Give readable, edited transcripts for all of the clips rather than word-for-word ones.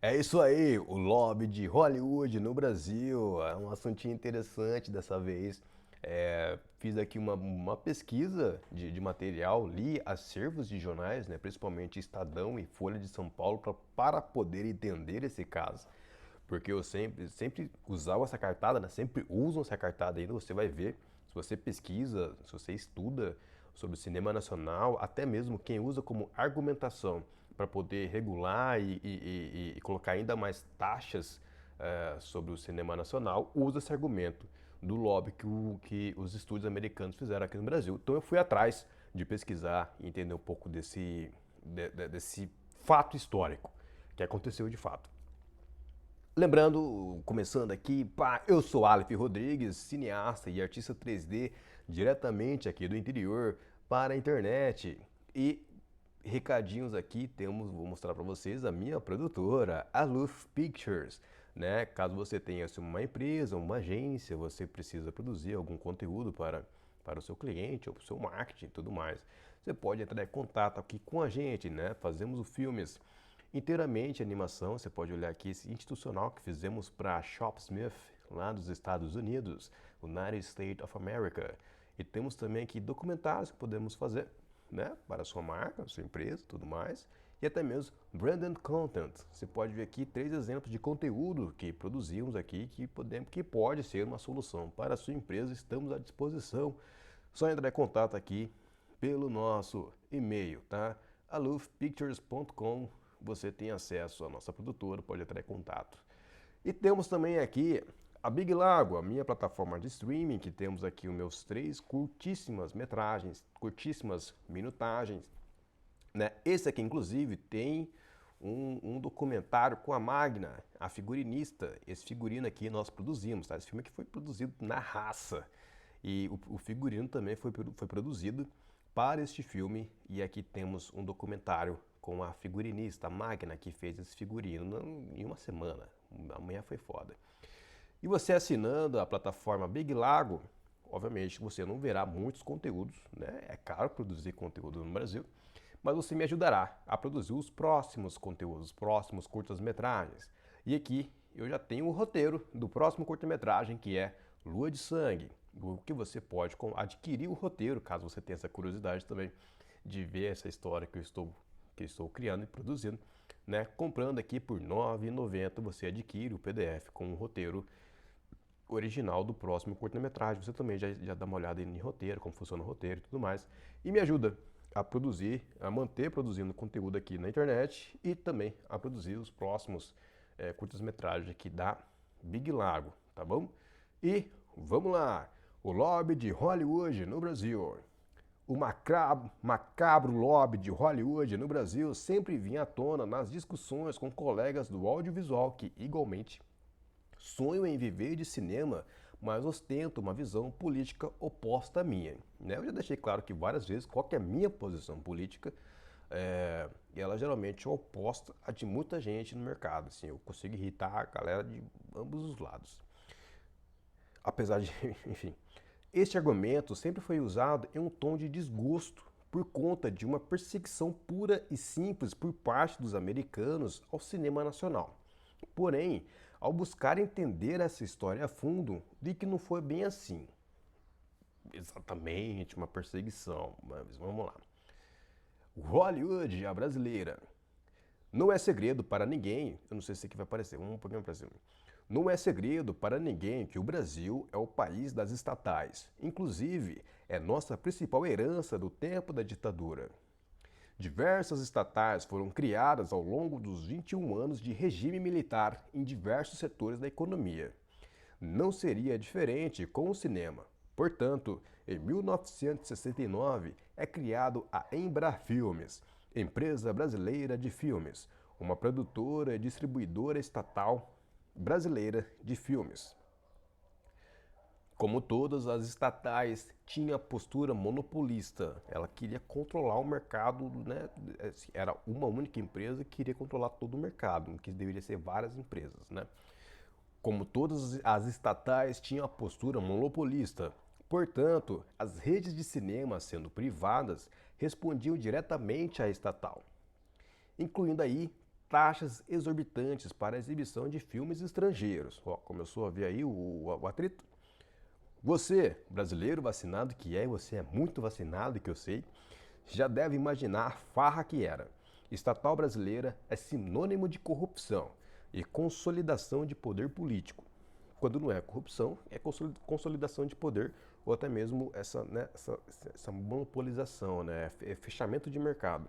É isso aí, o lobby de Hollywood no Brasil. É um assuntinho interessante dessa vez. Fiz aqui uma pesquisa de material, li acervos de jornais, né, principalmente Estadão e Folha de São Paulo, para poder entender esse caso. Porque eu sempre usava essa cartada, né, sempre usam essa cartada ainda, você vai ver. Se você pesquisa, se você estuda sobre o cinema nacional, até mesmo quem usa como argumentação para poder regular e colocar ainda mais taxas sobre o cinema nacional, usa esse argumento do lobby que os estúdios americanos fizeram aqui no Brasil. Então eu fui atrás de pesquisar e entender um pouco desse fato histórico que aconteceu de fato. Lembrando, começando aqui, pá, eu sou Aleph Rodrigues, cineasta e artista 3D, diretamente aqui do interior para a internet. E recadinhos aqui, vou mostrar para vocês a minha produtora, a Luf Pictures, né? Caso você tenha assim, uma empresa, uma agência, você precisa produzir algum conteúdo para o seu cliente ou para o seu marketing e tudo mais, você pode entrar em contato aqui com a gente, né? Fazemos os filmes inteiramente animação, você pode olhar aqui esse institucional que fizemos para Shopsmith, lá dos Estados Unidos, United States of America. E temos também aqui documentários que podemos fazer, né, para a sua marca, a sua empresa, tudo mais. E até mesmo branded content. Você pode ver aqui 3 exemplos de conteúdo que produzimos aqui que pode ser uma solução para a sua empresa. Estamos à disposição. Só entrar em contato aqui pelo nosso e-mail, tá? alufpictures.com. Você tem acesso à nossa produtora, pode entrar em contato. E temos também aqui a Big Lago, a minha plataforma de streaming, que temos aqui os meus 3 curtíssimas metragens, curtíssimas minutagens, né? Esse aqui, inclusive, tem um documentário com a Magna, a figurinista. Esse figurino aqui nós produzimos, tá? Esse filme aqui foi produzido na raça. E o figurino também foi produzido para este filme. E aqui temos um documentário com a figurinista, a Magna, que fez esse figurino em uma semana. Amanhã foi foda. E você assinando a plataforma Big Lago, obviamente você não verá muitos conteúdos, né? É caro produzir conteúdo no Brasil, mas você me ajudará a produzir os próximos conteúdos, os próximos curtas-metragens. E aqui eu já tenho o roteiro do próximo curta-metragem, que é Lua de Sangue, o que você pode adquirir o roteiro, caso você tenha essa curiosidade também de ver essa história que eu estou criando e produzindo, né? Comprando aqui por R$ 9,90 você adquire o PDF com o roteiro original do próximo curta-metragem. Você também já dá uma olhada em roteiro, como funciona o roteiro e tudo mais. E me ajuda a produzir, a manter produzindo conteúdo aqui na internet e também a produzir os próximos curtas-metragens aqui da Big Lago, tá bom? E vamos lá! O lobby de Hollywood no Brasil. O macabro lobby de Hollywood no Brasil sempre vinha à tona nas discussões com colegas do audiovisual que, igualmente, sonham em viver de cinema, mas ostentam uma visão política oposta à minha. Né? Eu já deixei claro que várias vezes qual que é a minha posição política, ela geralmente é oposta à de muita gente no mercado. Assim, eu consigo irritar a galera de ambos os lados. Apesar de, enfim, este argumento sempre foi usado em um tom de desgosto por conta de uma perseguição pura e simples por parte dos americanos ao cinema nacional. Porém, ao buscar entender essa história a fundo, vi que não foi bem assim. Exatamente uma perseguição, mas vamos lá. Hollywood, a brasileira. Não é segredo para ninguém, eu não sei se isso aqui vai aparecer, vamos pôr para cima. Não é segredo para ninguém que o Brasil é o país das estatais. Inclusive, é nossa principal herança do tempo da ditadura. Diversas estatais foram criadas ao longo dos 21 anos de regime militar em diversos setores da economia. Não seria diferente com o cinema. Portanto, em 1969 é criado a Embrafilmes, Empresa Brasileira de Filmes, uma produtora e distribuidora estatal brasileira de filmes. Como todas as estatais, tinha postura monopolista. Ela queria controlar o mercado, né? Era uma única empresa que queria controlar todo o mercado, que deveria ser várias empresas, né? Como todas as estatais, tinham a postura monopolista. Portanto, as redes de cinema, sendo privadas, respondiam diretamente à estatal, incluindo aí taxas exorbitantes para a exibição de filmes estrangeiros. Ó, começou a ver aí o atrito. Você, brasileiro vacinado que é, você é muito vacinado que eu sei, já deve imaginar a farra que era. Estatal brasileira é sinônimo de corrupção e consolidação de poder político. Quando não é corrupção, é consolidação de poder ou até mesmo essa monopolização, né? É fechamento de mercado.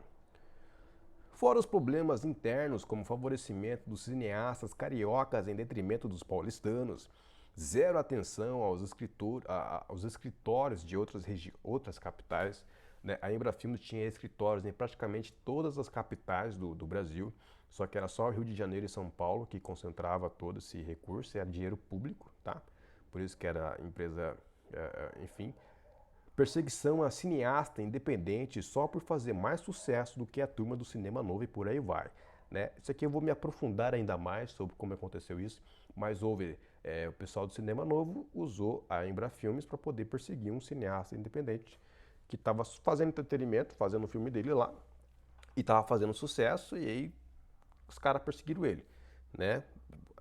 Fora os problemas internos, como favorecimento dos cineastas cariocas em detrimento dos paulistanos, zero atenção aos escritórios de outras capitais, né? A Embrafilmes tinha escritórios em praticamente todas as capitais do Brasil, só que era só Rio de Janeiro e São Paulo que concentrava todo esse recurso, era dinheiro público, tá? Por isso que era empresa, enfim. Perseguição a cineasta independente só por fazer mais sucesso do que a turma do cinema novo e por aí vai. Né? Isso aqui eu vou me aprofundar ainda mais sobre como aconteceu isso, mas houve, o pessoal do cinema novo usou a Embrafilmes para poder perseguir um cineasta independente que estava fazendo entretenimento, fazendo o filme dele lá, e estava fazendo sucesso, e aí os caras perseguiram ele. Né?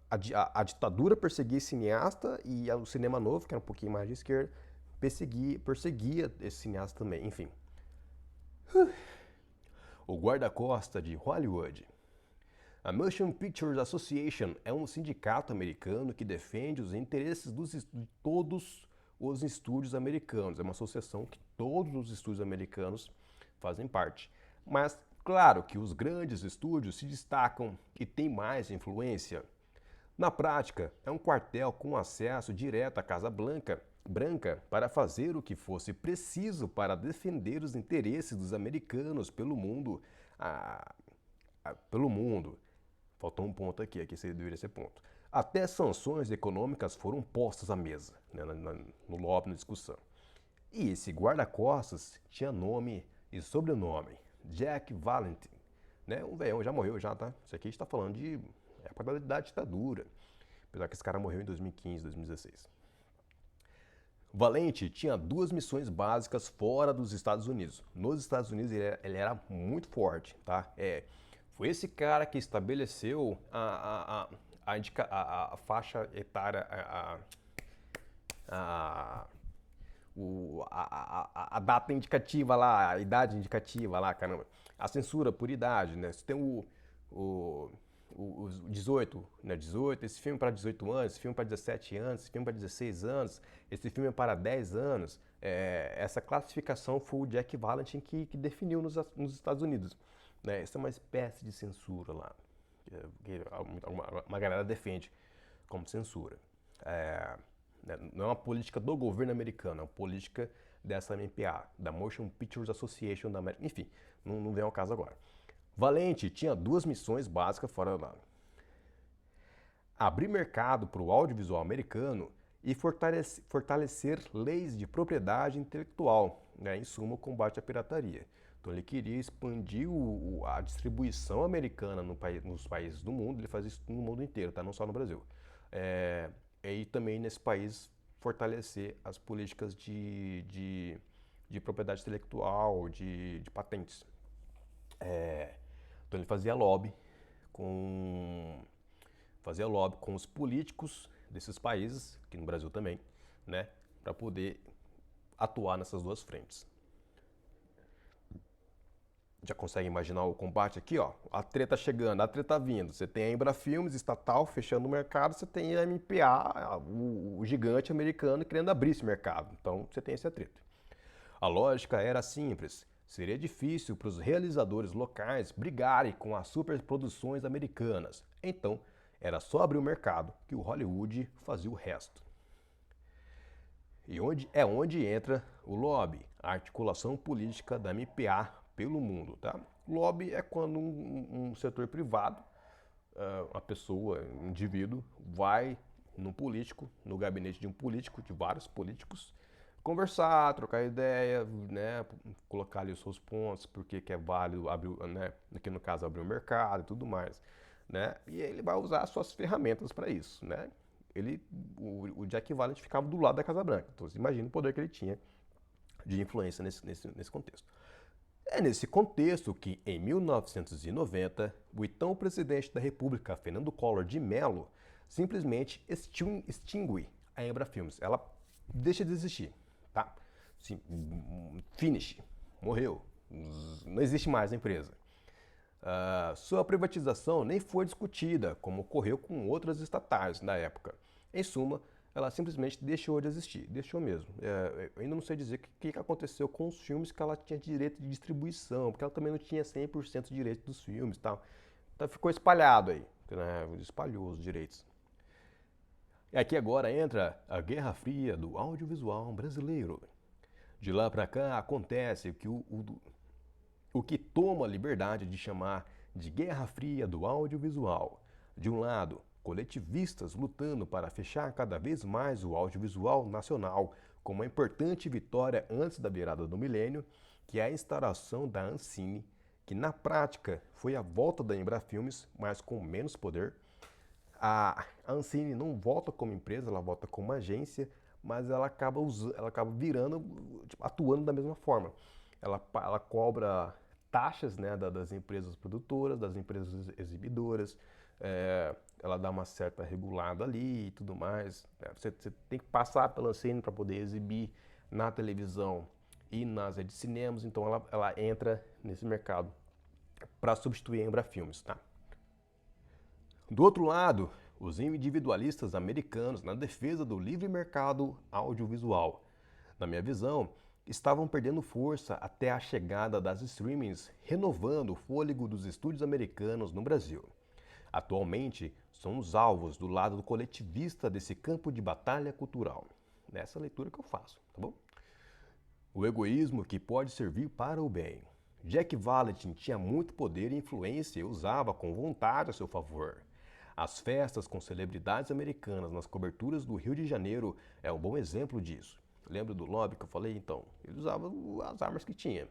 A ditadura perseguia cineasta e o cinema novo, que era um pouquinho mais de esquerda, perseguia esse cineasta também, enfim. O guarda-costa de Hollywood. A Motion Pictures Association é um sindicato americano que defende os interesses de todos os estúdios americanos. É uma associação que todos os estúdios americanos fazem parte. Mas, claro que os grandes estúdios se destacam e têm mais influência. Na prática, é um quartel com acesso direto à Casa Branca para fazer o que fosse preciso para defender os interesses dos americanos pelo mundo. Pelo mundo. Faltou um ponto aqui deveria ser ponto. Até sanções econômicas foram postas à mesa, né, no lobby, na discussão. E esse guarda-costas tinha nome e sobrenome, Jack Valenti. Né, um velhão, já morreu já, tá? Isso aqui está falando de época da ditadura. Apesar que esse cara morreu em 2015, 2016. Valente tinha 2 missões básicas fora dos Estados Unidos. Nos Estados Unidos ele era muito forte, tá? Foi esse cara que estabeleceu a faixa etária, a data indicativa lá, a idade indicativa lá, caramba. A censura por idade, né? Você tem os 18, né? 18, esse filme para 18 anos, esse filme para 17 anos, esse filme para 16 anos, esse filme é para 10 anos. Essa classificação foi o Jack Valenti que definiu nos Estados Unidos. Né? Isso é uma espécie de censura lá, que uma galera defende como censura. Não é uma política do governo americano, é uma política dessa MPA, da Motion Pictures Association da América. Enfim, não vem ao caso agora. Valente tinha 2 missões básicas fora da abrir mercado para o audiovisual americano e fortalecer leis de propriedade intelectual, né, em suma, o combate à pirataria. Então ele queria expandir a distribuição americana nos países do mundo, ele faz isso no mundo inteiro, tá? Não só no Brasil. E também nesse país fortalecer as políticas de propriedade intelectual, de patentes. Então ele fazia lobby com os políticos desses países, aqui no Brasil também, né, para poder atuar nessas 2 frentes. Já consegue imaginar o combate aqui, ó? A treta chegando, a treta vindo. Você tem a Embrafilmes, estatal, fechando o mercado. Você tem a MPA, o gigante americano, querendo abrir esse mercado. Então, você tem esse atrito. A lógica era simples. Seria difícil para os realizadores locais brigarem com as superproduções americanas. Então, era só abrir o mercado que o Hollywood fazia o resto. E onde entra o lobby, a articulação política da MPA pelo mundo, tá? Lobby é quando um setor privado, uma pessoa, um indivíduo, vai num político, no gabinete de um político, de vários políticos, conversar, trocar ideia, né, colocar ali os seus pontos, porque que é válido abrir, né, aqui no caso abrir o mercado e tudo mais, né? E ele vai usar as suas ferramentas para isso, né? O Jack Valenti ficava do lado da Casa Branca, então você imagina o poder que ele tinha de influência nesse contexto. É nesse contexto que, em 1990, o então presidente da República, Fernando Collor de Mello, simplesmente extingue a Embrafilmes. Ela deixa de existir, tá? Sim, finish, morreu, não existe mais a empresa. Sua privatização nem foi discutida, como ocorreu com outras estatais na época. Em suma, ela simplesmente deixou de existir, deixou mesmo. Eu ainda não sei dizer o que aconteceu com os filmes que ela tinha direito de distribuição, porque ela também não tinha 100% de direito dos filmes e tal. Então ficou espalhado aí, né? Espalhou os direitos. E aqui agora entra a Guerra Fria do audiovisual brasileiro. De lá para cá acontece que o que toma a liberdade de chamar de Guerra Fria do audiovisual. De um lado, coletivistas lutando para fechar cada vez mais o audiovisual nacional, com uma importante vitória antes da virada do milênio, que é a instauração da Ancine, que na prática foi a volta da Embrafilmes, mas com menos poder. A Ancine não volta como empresa, ela volta como agência, mas ela acaba virando, tipo, atuando da mesma forma. Ela cobra taxas, né, das empresas produtoras, das empresas exibidoras, ela dá uma certa regulada ali e tudo mais. Você tem que passar pela Ancine para poder exibir na televisão e nas redes de cinemas, então ela entra nesse mercado para substituir a Embrafilmes, tá? Do outro lado, os individualistas americanos na defesa do livre mercado audiovisual. Na minha visão, estavam perdendo força até a chegada das streamings, renovando o fôlego dos estúdios americanos no Brasil. Atualmente, são os alvos do lado do coletivista desse campo de batalha cultural. Nessa leitura que eu faço, tá bom? O egoísmo que pode servir para o bem. Jack Valentin tinha muito poder e influência e usava com vontade a seu favor. As festas com celebridades americanas nas coberturas do Rio de Janeiro é um bom exemplo disso. Lembra do lobby que eu falei? Então, ele usava as armas que tinha.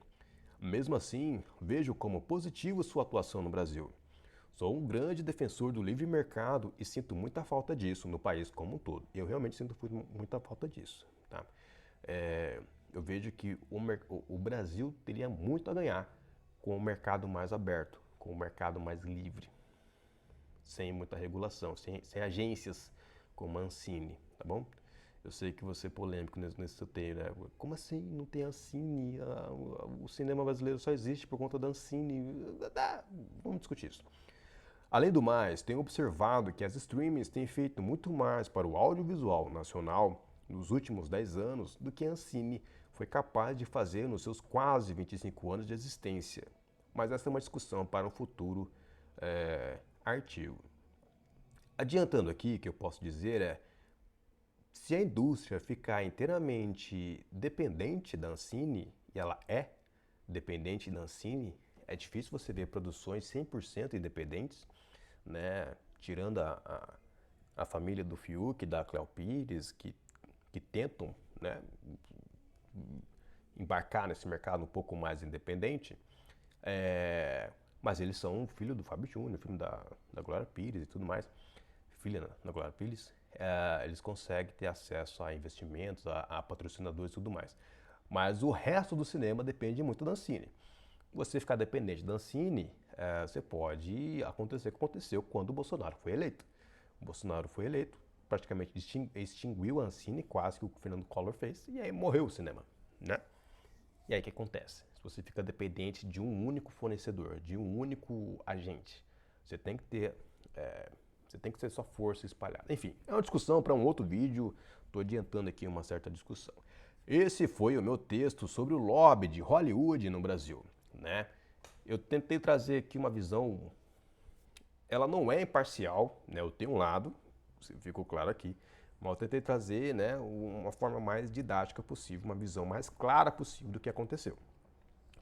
Mesmo assim, vejo como positivo sua atuação no Brasil. Sou um grande defensor do livre mercado e sinto muita falta disso no país como um todo. Eu realmente sinto muita falta disso. Tá? Eu vejo que o Brasil teria muito a ganhar com o mercado mais aberto, com o mercado mais livre, sem muita regulação, sem agências como a Ancine, tá bom? Eu sei que você é polêmico nesse seu tema, né? Como assim não tem Ancine? O cinema brasileiro só existe por conta da Ancine. Vamos discutir isso. Além do mais, tenho observado que as streamings têm feito muito mais para o audiovisual nacional nos últimos 10 anos do que a Ancine foi capaz de fazer nos seus quase 25 anos de existência. Mas essa é uma discussão para um futuro artigo. Adiantando aqui, o que eu posso dizer é, se a indústria ficar inteiramente dependente da Ancine, e ela é dependente da Ancine, é difícil você ver produções 100% independentes, né? Tirando a família do Fiuk, da Cléo Pires, que tentam, né, embarcar nesse mercado um pouco mais independente, mas eles são filho do Fábio Júnior, filho da Glória Pires e tudo mais, filha da Glória Pires, eles conseguem ter acesso a investimentos, a patrocinadores e tudo mais. Mas o resto do cinema depende muito da Ancine. Você ficar dependente da Ancine, você pode acontecer o que aconteceu quando o Bolsonaro foi eleito. O Bolsonaro foi eleito, praticamente extinguiu a Ancine, quase que o Fernando Collor fez, e aí morreu o cinema, né? E aí o que acontece? Se você fica dependente de um único fornecedor, de um único agente, você tem que ter, você tem que ter sua força espalhada. Enfim, é uma discussão para um outro vídeo, estou adiantando aqui uma certa discussão. Esse foi o meu texto sobre o lobby de Hollywood no Brasil, né? Eu tentei trazer aqui uma visão, ela não é imparcial, né? Eu tenho um lado, ficou claro aqui, mas eu tentei trazer, né, uma forma mais didática possível, uma visão mais clara possível do que aconteceu.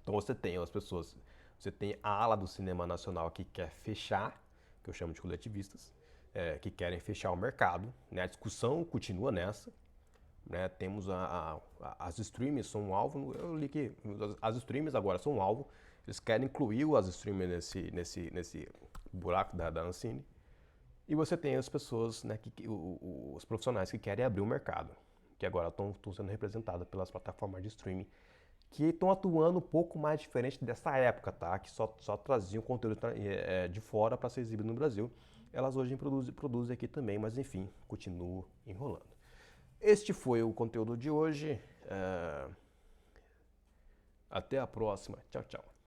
Então você tem as pessoas, você tem a ala do cinema nacional que quer fechar, que eu chamo de coletivistas, que querem fechar o mercado, né? A discussão continua nessa, né? Temos as streamers são um alvo, eu li que as streamers agora são um alvo, eles querem incluir as streamers nesse buraco da Ancine. E você tem as pessoas, né, os profissionais que querem abrir o mercado, que agora estão sendo representados pelas plataformas de streaming, que estão atuando um pouco mais diferente dessa época, tá? Que só traziam conteúdo de fora para ser exibido no Brasil. Elas hoje produzem aqui também, mas enfim, continuo enrolando. Este foi o conteúdo de hoje. Até a próxima. Tchau, tchau.